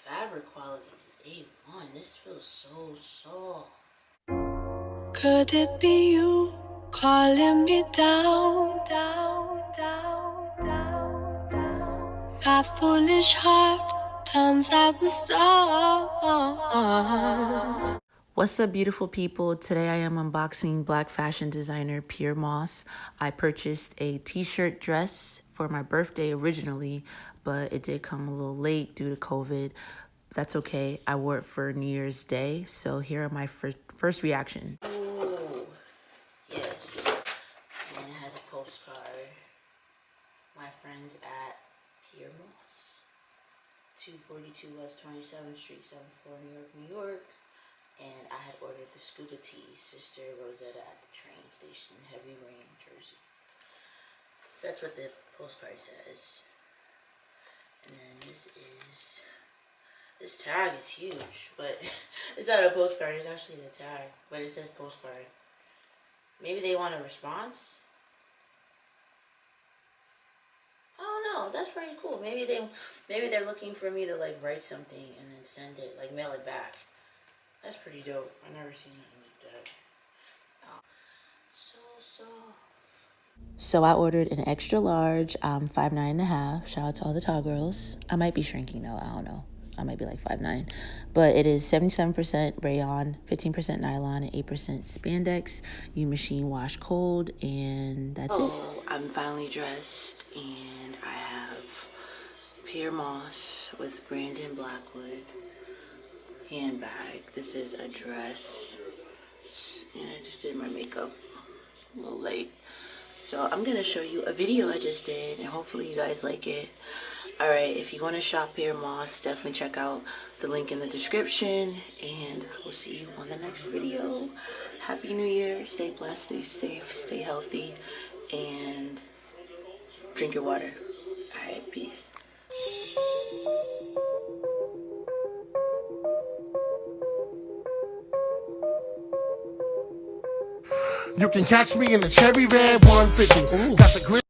fabric quality is A1. This feels so soft. Could it be you calling me down, down, down, down, down? My foolish heart turns out the stars. What's up, beautiful people? Today I am unboxing Black fashion designer Pyer Moss. I purchased a t-shirt dress for my birthday originally, but it did come a little late due to COVID. That's okay. I wore it for New Year's Day, so here are my first reaction. Oh, yes. And it has a postcard. My friends at Pyer Moss, 242 West 27th Street, 7th floor, New York, New York. And I had ordered the scuba tee, Sister Rosetta at the train station, Heavy Rain, Jersey. So that's what the postcard says. And then this tag is huge, but it's not a postcard, it's actually the tag, but it says postcard. Maybe they want a response? I don't know, that's pretty cool. Maybe they're looking for me to like write something and then send it, like mail it back. That's pretty dope. I've never seen nothing like that. Oh, so soft. So I ordered an extra large, 5'9.5". Shout out to all the tall girls. I might be shrinking though, I don't know. I might be like 5'9". But it is 77% rayon, 15% nylon, and 8% spandex. You machine wash cold, and that's it. I'm finally dressed, and I have Pyer Moss with Brandon Blackwood handbag. This is a dress, and I just did my makeup a little late, so I'm gonna show you a video I just did, and hopefully you guys like it. Alright, if you want to shop Pyer Moss, definitely check out the link in the description, and I will see you on the next video. Happy New Year, stay blessed, stay safe, stay healthy, and drink your water. Alright, peace. You can catch me in the cherry red 150. Got the grip.